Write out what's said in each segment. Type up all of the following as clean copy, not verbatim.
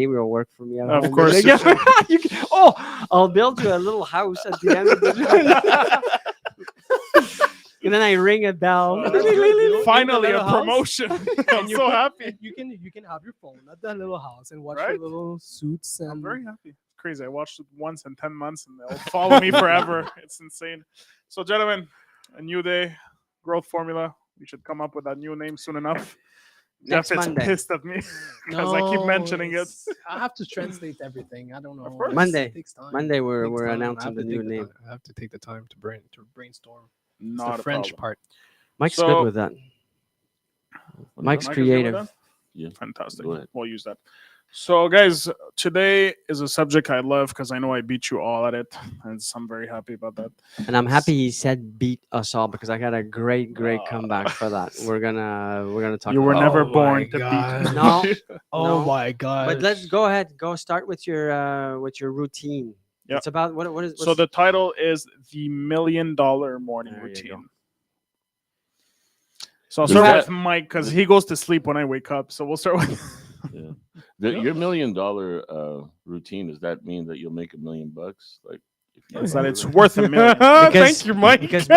me. Will work for me at Of home. course. I'll build you a little house at the end of the and then I ring a bell. Finally, a Little house. promotion. I'm And you so put- happy. and you can have your phone at that little house and watch Right? your little suits I'm and very happy. It's crazy. I watched it once in 10 months and they'll follow me forever. It's insane. So, gentlemen, a new day, growth formula. We should come up with that new name soon enough. Next Jeff is Monday. pissed at me because I keep mentioning it. it's- I have to translate everything. I don't know. course. Monday. It takes time. Monday, It we're takes time. I announcing have the to new take name. I have to take the time to brainstorm. It's Not the a French problem. part. Mike's So- good with that. Mike's Mike is good with creative. that? Yeah. Fantastic. Go ahead. We'll use that. So, guys, today is a subject I love because I know I beat you all at it, and I'm very happy about that. And I'm happy he said beat us all because I got a great Ah. comeback for that. We're gonna talk. You were about never Oh my born to God. beat. No. Oh No. my god! But let's go ahead. Go start with your routine. Yep. It's about what is So the title is the $1 Million Morning There you Routine. go. So I'll Does start that- with Mike because he goes to sleep when I wake up. So we'll start with. Yeah. Your $1 million routine, does that mean that you'll make $1 million? Like, if you Is that do it's that? worth $1 million? Because- Thank you, Mike. because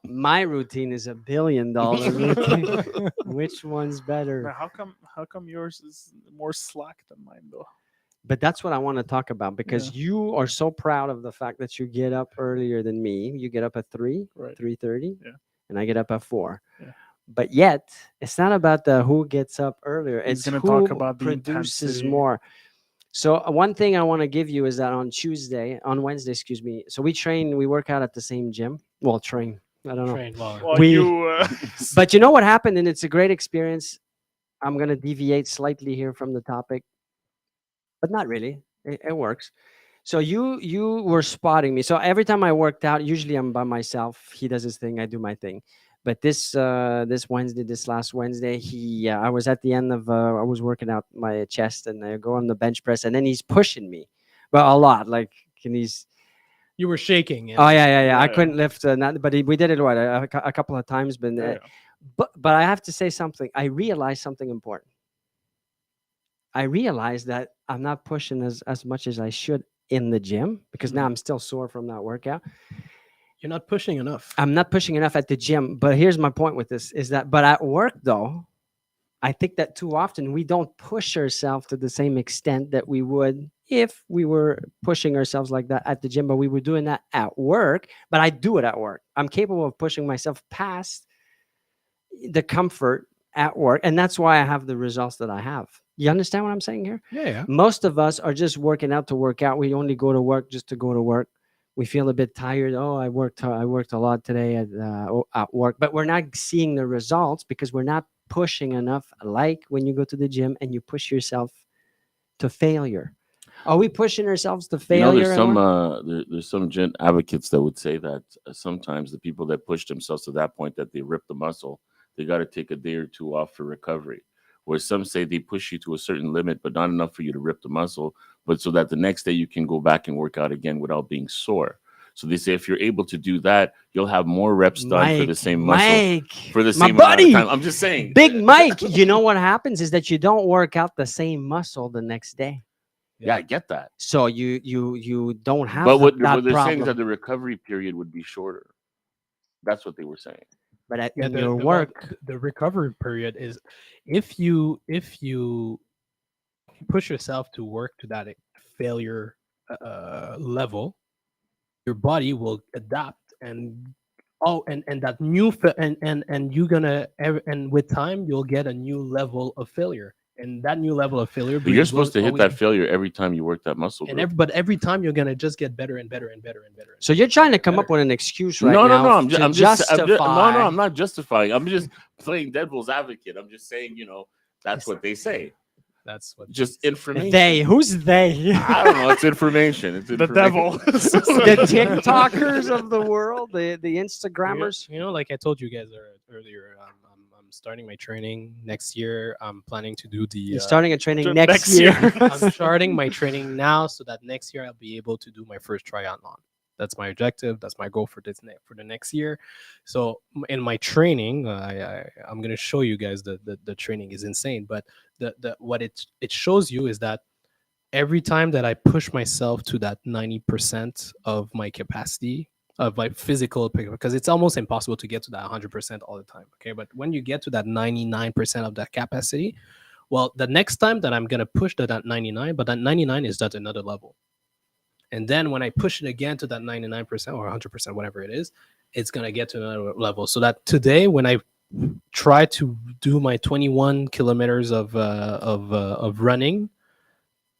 my routine is $1 billion routine. Which one's better? Man, how come yours is more slack than mine though? But that's what I want to talk about because you are so proud of the fact that you get up earlier than me. You get up at 3, Right. 3:30, Yeah. and I get up at 4. Yeah. But yet, it's not about the who gets up earlier. He's It's gonna who talk about the produces intensity. more. So one thing I want to give you is that on Wednesday, excuse me. So we work out at the same gym. Well, train. I don't know. Train well. Well, We- you. But you know what happened, and it's a great experience. I'm gonna deviate slightly here from the topic, but not really. It works. So you were spotting me. So every time I worked out, usually I'm by myself. He does his thing, I do my thing. But this last Wednesday, I was at the end of I was working out my chest, and I go on the bench press, and then he's pushing me, but a lot. Like, and he's You were shaking. oh yeah. Yeah, I yeah. couldn't lift, but we did it a couple of times. But Yeah. but I have to say something. I realized something important. I realized that I'm not pushing as much as I should in the gym because now I'm still sore from that workout. You're not pushing enough. I'm not pushing enough at the gym. But here's my point with this is that, but at work though, I think that too often we don't push ourselves to the same extent that we would if we were pushing ourselves like that at the gym, but we were doing that at work. But I do it at work. I'm capable of pushing myself past the comfort at work. And that's why I have the results that I have. You understand what I'm saying here? Yeah. Most of us are just working out to work out. We only go to work just to go to work. We feel a bit tired. Oh, I worked a lot today at work, but we're not seeing the results because we're not pushing enough. Like when you go to the gym and you push yourself to failure. Are we pushing ourselves to You know, failure? there's at some work? there's some gent advocates that would say that sometimes the people that push themselves to that point that they rip the muscle, they got to take a day or two off for recovery. Where some say they push you to a certain limit, but not enough for you to rip the muscle, but so that the next day you can go back and work out again without being sore. So they say if you're able to do that, you'll have more reps done for the same muscle Mike, for the my same amount buddy, of time. I'm just saying. Big Mike. You know what happens is that you don't work out the same muscle the next day. Yeah, I get that. So you don't have But what that they're saying problem. is that the recovery period would be shorter. That's what they were saying. But Yeah, in your work, the recovery period is if you push yourself to work to that failure level, your body will adapt and that new and you're gonna and with time you'll get a new level of failure, and that new level of failure. But you're supposed to hit that always- failure every time you work that muscle. and Group. but every time you're gonna just get better and better and better and better. so you're trying to come up better. with an excuse right no, now no, I'm to just, no, justify. no, I'm not justifying. I'm just playing devil's advocate. I'm just saying, that's what they say. That's what Just information. They, who's they? I don't know. It's information. It's The information. devil. The TikTokers of the world, the Instagrammers. You know, like I told you guys earlier, I'm starting my training next year. I'm planning to do the. You're starting a training next next year. I'm starting my training now, so that next year I'll be able to do my first triathlon. That's my objective. That's my goal for for the next year. So in my training, I'm gonna show you guys the training is insane. But the what it shows you is that every time that I push myself to that 90% of my capacity of my physical, because it's almost impossible to get to that 100% all the time. Okay. But when you get to that 99% of that capacity, well, the next time that I'm going to push to that 99, but that 99 is at another level. And then when I push it again to that 99% or 100%, whatever it is, it's going to get to another level. So that today, when I try to do my 21 kilometers of running,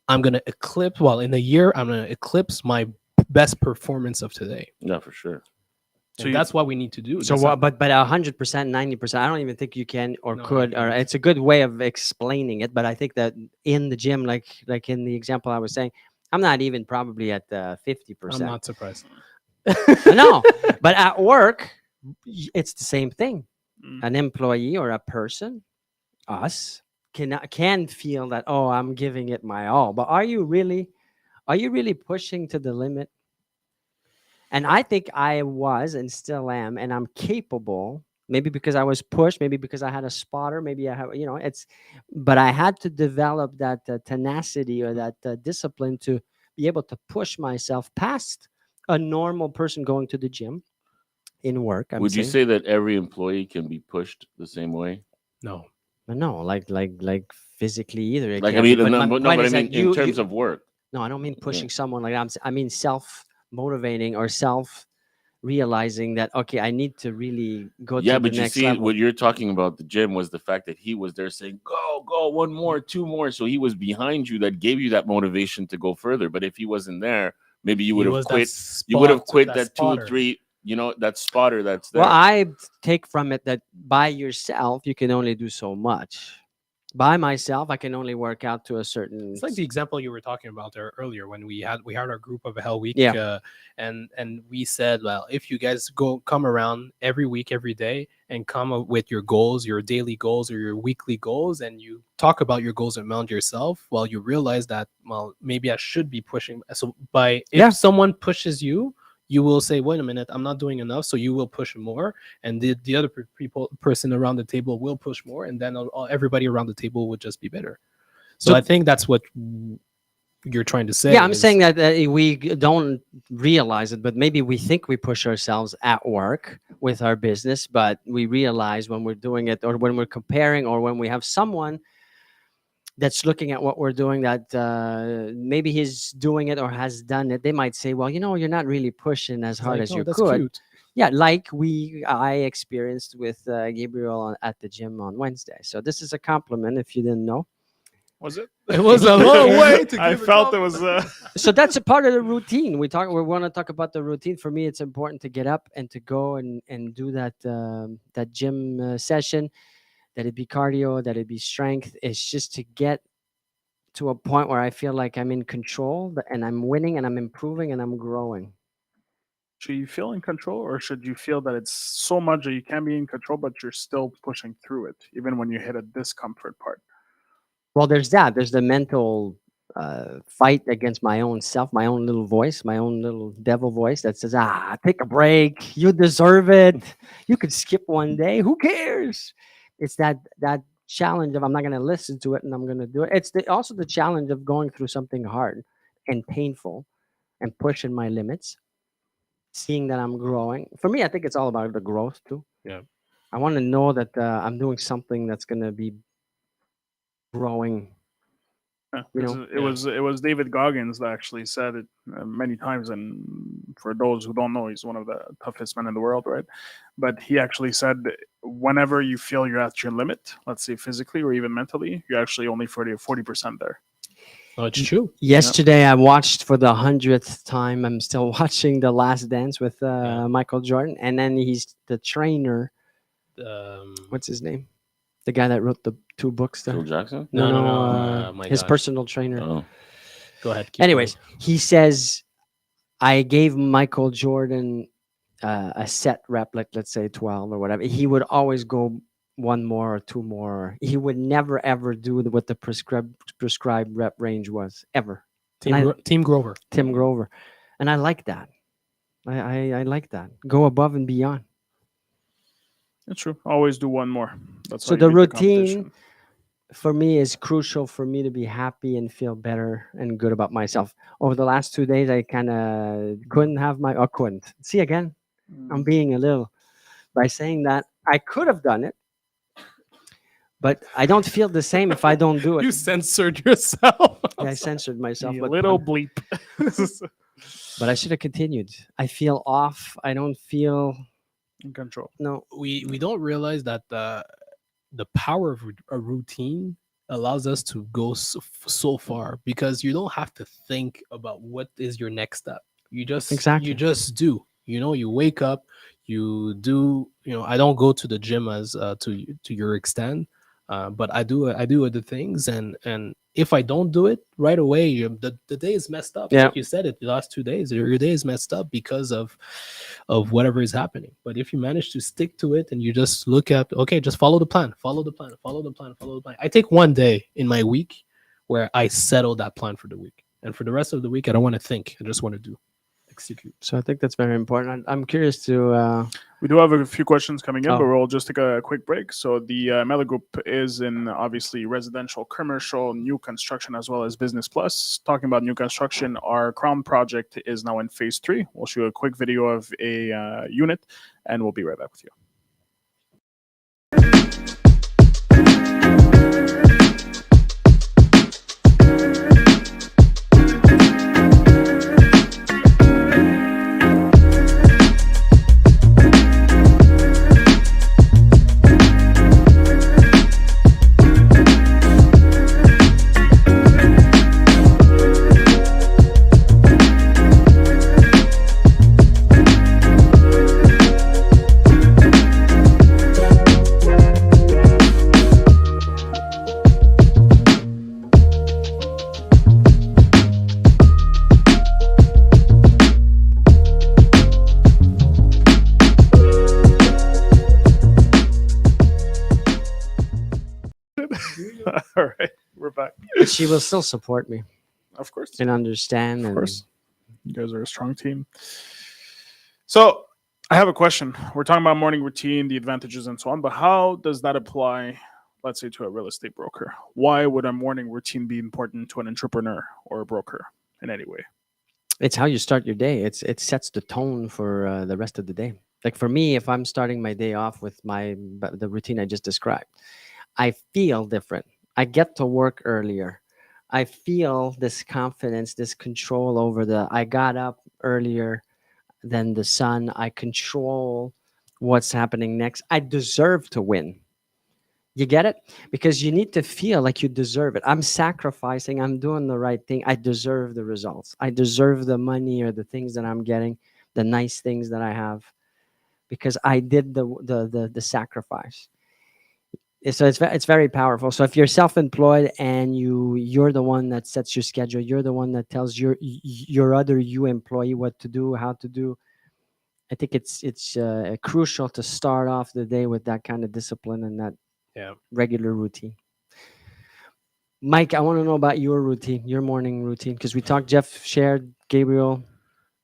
I'm going to eclipse, well, in a year, I'm going to eclipse my best performance of today. Yeah, for sure. So And you- that's what we need to do. So That's what? But 100%, 90%. I don't even think you can or No, could. you Or can't. it's a good way of explaining it. But I think that in the gym, like in the example I was saying, I'm not even probably at 50%. I'm not surprised. No, but at work, it's the same thing. Mm. An employee or a person, us, can feel that, oh, I'm giving it my all. But are you really pushing to the limit? And I think I was and still am, and I'm capable. Maybe because I was pushed, maybe because I had a spotter, maybe I have, it's. But I had to develop that tenacity or that discipline to be able to push myself past a normal person going to the gym in work. I'm Would you saying. say that every employee can be pushed the same way? No. But no, like physically either. It Like, I can't be. mean, But no, my but point I is mean, that in terms of work. no, I don't mean pushing someone like that. I mean self motivating or self realizing that, okay, I need to really go Yeah, to the but you next see, level. what you're talking about the gym was the fact that he was there saying, "Go, go, one more, two more." So he was behind you, that gave you that motivation to go further. But if he wasn't there, maybe you He would have was that quit. You would have spot- quit that that spotter. 2 or 3. That spotter that's there. Well, I take from it that by yourself you can only do so much. By myself, I can only work out to a certain. It's like the example you were talking about there earlier when we had our group of Hell Week, Yeah. And we said, well, if you guys come around every week, every day, and come up with your goals, your daily goals or your weekly goals, and you talk about your goals among yourself, well, you realize that, well, maybe I should be pushing. So if Yeah. someone pushes you, you will say, wait a minute, I'm not doing enough, so you will push more, and the other person around the table will push more, and then everybody around the table would just be better. So So- I think that's what you're trying to say. Yeah, I'm is- saying that we don't realize it, but maybe we think we push ourselves at work with our business, but we realize when we're doing it or when we're comparing or when we have someone that's looking at what we're doing that maybe he's doing it or has done it, they might say, well, you're not really pushing as it's hard like, as oh, you that's could. cute. Yeah, like I experienced with Gabriel at the gym on Wednesday. So this is a compliment if you didn't know. Was it? It was a long way to I give a felt it was. So that's a part of the routine. We want to talk about the routine. For me, it's important to get up and to go and do that gym session, that it be cardio, that it be strength. It's just to get to a point where I feel like I'm in control and I'm winning and I'm improving and I'm growing. Should you feel in control, or should you feel that it's so much that you can be in control, but you're still pushing through it, even when you hit a discomfort part? Well, there's that. There's the mental fight against my own self, my own little voice, my own little devil voice that says, take a break. You deserve it. You could skip one day. Who cares? It's that challenge of I'm not going to listen to it and I'm going to do it. It's also the challenge of going through something hard and painful and pushing my limits, seeing that I'm growing. For me, I think it's all about the growth too. Yeah. I want to know that I'm doing something that's going to be growing. Yeah, You 'cause know? it was David Goggins that actually said it many times, and for those who don't know, he's one of the toughest men in the world, right? But he actually said, whenever you feel you're at your limit, let's say physically or even mentally, you're actually only 40% there. Oh, it's true. Yesterday, I watched for the 100th time. I'm still watching The Last Dance with Yeah. Michael Jordan, and then he's the trainer. What's his name? The guy that wrote the 2 books. Phil Jackson. No, my his gosh. personal trainer. Oh, Go ahead. keep Anyways, he says, I gave Michael Jordan a set rep, like let's say 12 or whatever. He would always go 1 more or 2 more. He would never ever do what the prescribed rep range was ever. going. Team Grover. Tim Grover, and I like that. I like that. Go above and beyond. It's true. Always do one more. That's So how you the beat competition. routine, for me is crucial for me to be happy and feel better and good about myself. Over the last 2 days, I kind of couldn't have my, or couldn't. See, again, I'm being a little, by saying that, I could have done it, but I don't feel the same if I don't do it. You censored yourself. Yeah, I censored myself, The but, little bleep. but I should have continued. I feel off. I don't feel, In control. no. We don't realize that the power of a routine allows us to go so far, because you don't have to think about what is your next step. Exactly. You just do. You wake up, you do. I don't go to the gym as to your extent, but I do other things, and if I don't do it right away, the day is messed up. Yeah. Like you said, it the last 2 days, your day is messed up because of whatever is happening. But if you manage to stick to it and you just look at, okay, just follow the plan, follow the plan, follow the plan, follow the plan. I take one day in my week where I settle that plan for the week, and for the rest of the week, I don't want to think. I just want to do, execute. So I think that's very important. I'm curious to, We do have a few questions coming in, Oh. but we'll just take a quick break. So the Mela Group is in obviously residential, commercial, new construction, as well as business plus. Talking about new construction, our Crown project is now in phase 3. We'll show a quick video of a unit, and we'll be right back with you. All right, we're back. she will still support me Of course. and understand. Of And course. You guys are a strong team. So I have a question. We're talking about morning routine, the advantages, and so on, but how does that apply, let's say, to a real estate broker? Why would a morning routine be important to an entrepreneur or a broker in any way? it's how you start your day. It sets the tone for the rest of the day. Like for me, if I'm starting my day off with the routine I just described, I feel different. I get to work earlier. I feel this confidence, this control over I got up earlier than the sun. I control what's happening next. I deserve to win. You get it? Because you need to feel like you deserve it. I'm sacrificing. I'm doing the right thing. I deserve the results. I deserve the money or the things that I'm getting, the nice things that I have, because I did the sacrifice. So it's very powerful. So if you're self-employed and you're the one that sets your schedule, you're the one that tells your other employee what to do, how to do. I think it's crucial to start off the day with that kind of discipline and that Yeah. regular routine. Mike, I want to know about your routine, your morning routine, because we talked. Jeff shared, Gabriel.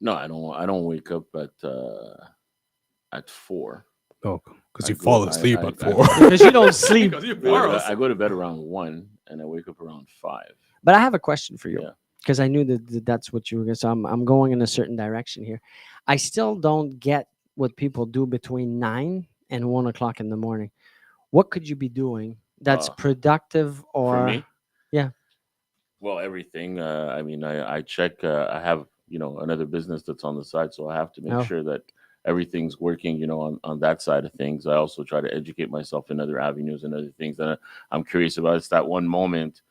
No, I don't wake up at 4. Oh, because I you go- fall I- asleep I- at I- 4. Because you don't sleep. Because you I go fall to- asleep. I go to bed around 1 and I wake up around 5. But I have a question for you, Yeah. because I knew that's what you were going to. So I'm going in a certain direction here. I still don't get what people do between 9 and 1 o'clock in the morning. What could you be doing that's productive or For me? Yeah. Well, everything. I mean, I check. I have another business that's on the side, so I have to make Oh. sure that everything's working. On that side of things. I also try to educate myself in other avenues and other things that I'm curious about. It's that one moment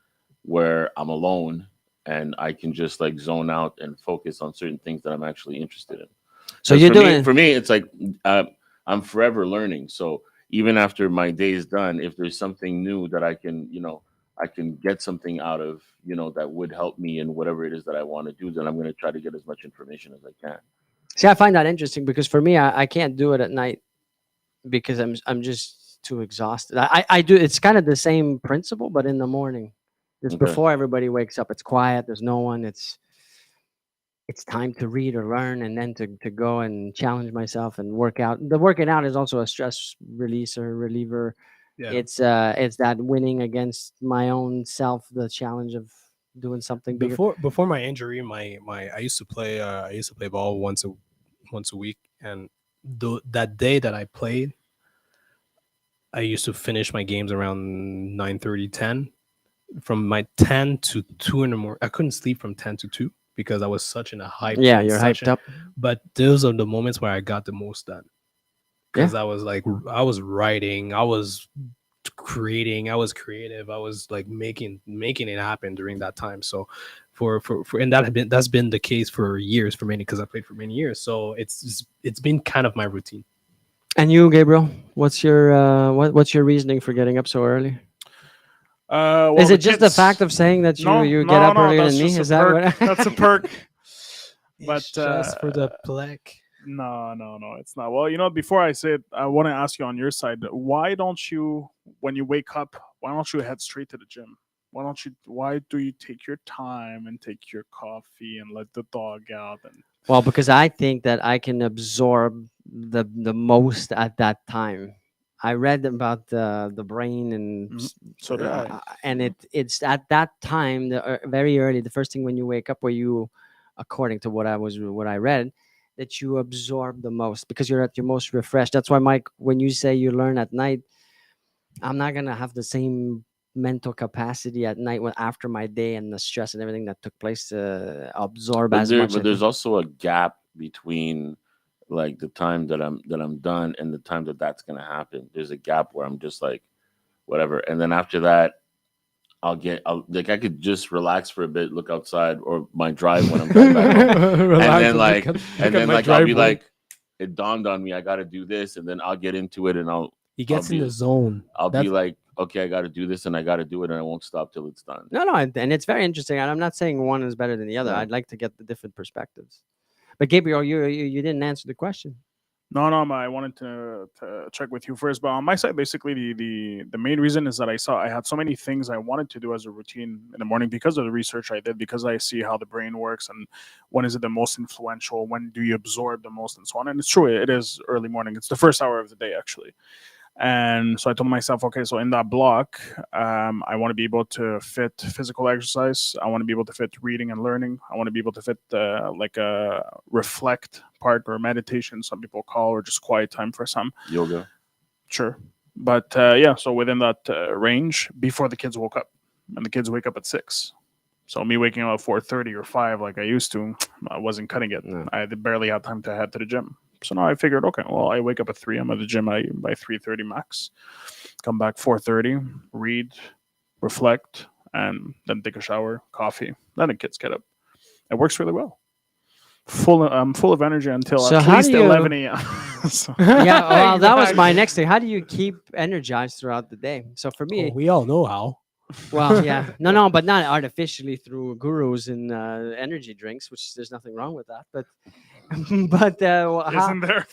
where I'm alone and I can just like zone out and focus on certain things that I'm actually interested in. So 'Cause you're for doing me, for me, it's like I'm forever learning. So even after my day is done, if there's something new that I can get something out of, that would help me in whatever it is that I want to do, then I'm going to try to get as much information as I can. See, I find that interesting because for me, I can't do it at night because I'm just too exhausted. I do. It's kind of the same principle, but in the morning, just Okay. before everybody wakes up. It's quiet. There's no one. It's time to read or learn, and then to go and challenge myself and work out. The working out is also a stress releaser, reliever. Yeah. It's that winning against my own self, the challenge of doing something bigger. Before my injury, my I used to play ball once a week, and that day that I played, I used to finish my games around 9:30, 10. From my 10 to 2 in the morning, I couldn't sleep from 10 to 2 because I was such in a hype. Yeah, you're hyped up. But those are the moments where I got the most done. Because I was like, I was writing, I was creating, I was creative, I was like making it happen during that time. So for and that's been the case for years for many, because I played for many years. So it's been kind of my routine. And you, Gabriel, what's your reasoning for getting up so early? Well, Is the it just the kids- fact of saying that you No, you no, get up no, earlier that's than me? just a Is that perk. what? That's a perk. But It's just for the plaque. no, it's not. Well, before I say it, I want to ask you on your side. Why don't you, when you wake up, why don't you head straight to the gym? Why do you take your time and take your coffee and let the dog out? And Well, because I think that I can absorb the most at that time. I read about the brain and Mhm. So did I. and it's at that time, very early, the first thing when you wake up, where you, according to what I read, that you absorb the most because you're at your most refreshed. That's why, Mike, when you say you learn at night, I'm not gonna have the same mental capacity at night when after my day and the stress and everything that took place to absorb as much. But there's also a gap between like the time that I'm done and the time that's gonna happen. There's a gap where I'm just like whatever, and then after that I could just relax for a bit, look outside, or my drive when I'm driving back home. and then I'll be like, it dawned on me, I got to do this, and then I'll get into it, and He gets in be- the zone. I'll be That's- like, okay, I got to do this, and I got to do it, and I won't stop till it's done. No, and it's very interesting. And I'm not saying one is better than the other. Yeah. I'd like to get the different perspectives. But Gabriel, you didn't answer the question. No, I wanted to check with you first. But on my side, basically, the main reason is that I had so many things I wanted to do as a routine in the morning because of the research I did, because I see how the brain works and when is it the most influential, when do you absorb the most, and so on. And it's true, it is early morning. It's the first hour of the day, actually. And so I told myself, okay, so in that block, I want to be able to fit physical exercise. I want to be able to fit reading and learning. I want to be able to fit like a reflect part, or meditation, some people call, or just quiet time for some. Yoga. Sure. But yeah, so within that range before the kids woke up, and the kids wake up at 6. So me waking up at 4:30 or 5 like I used to, I wasn't cutting it. No. I barely had time to head to the gym. So now I figured, okay, well, I wake up at 3. I'm at the gym by 3:30 max. Come back 4:30, read, reflect, and then take a shower, coffee. Then the kids get up. It works really well. I'm full of energy until So at how least do you- 11 a.m. So- Yeah, well, that was my Exactly. next thing. How do you keep energized throughout the day? So for me, we all know how. well, yeah, no, but not artificially through gurus and energy drinks, which there's nothing wrong with that. But well, Isn't there?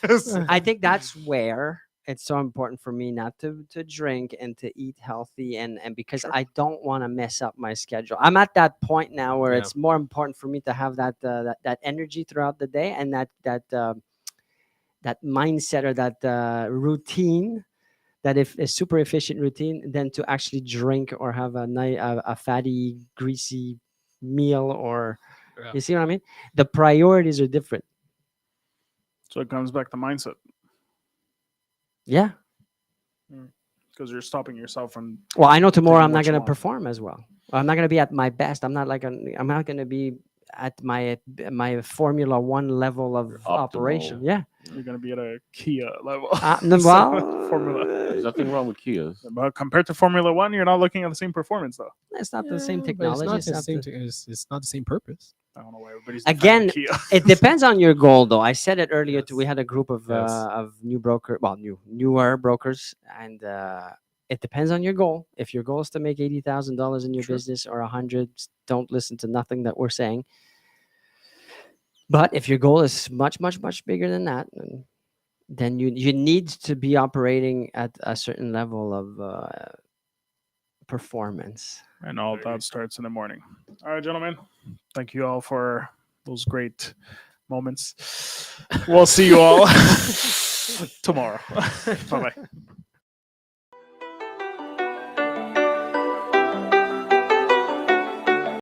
I think that's where it's so important for me not to drink and to eat healthy, and because Sure. I don't want to mess up my schedule. I'm at that point now where Yeah. it's more important for me to have that energy throughout the day, and that mindset, or that routine, that if a super efficient routine, than to actually drink or have a fatty, greasy meal, or Yeah. you see what I mean? The priorities are different. So it comes back to mindset, Yeah. because you're stopping yourself from. Well, I know tomorrow Taking I'm not what you going to want. perform as well. I'm not going to be at my best. I'm not going to be at my Formula One level of operation. Optimal. Yeah. You're going to be at a Kia level. No, So, well, Formula. There's nothing wrong with Kias. But compared to Formula One, you're not looking at the same performance, though. it's not the same Yeah, but technology. It's not the same. the- It's not the same purpose. I don't know why everybody's Again, defending Kia. It depends on your goal, though. I said it earlier too. We Yes. had a group of Yes. newer brokers, and it depends on your goal. If your goal is to make $80,000 in your Sure. business, or 100, don't listen to nothing that we're saying. But if your goal is much, much, much bigger than that, then you need to be operating at a certain level of performance. And all that starts in the morning. All right, gentlemen. Thank you all for those great moments. We'll see you all tomorrow. Bye bye.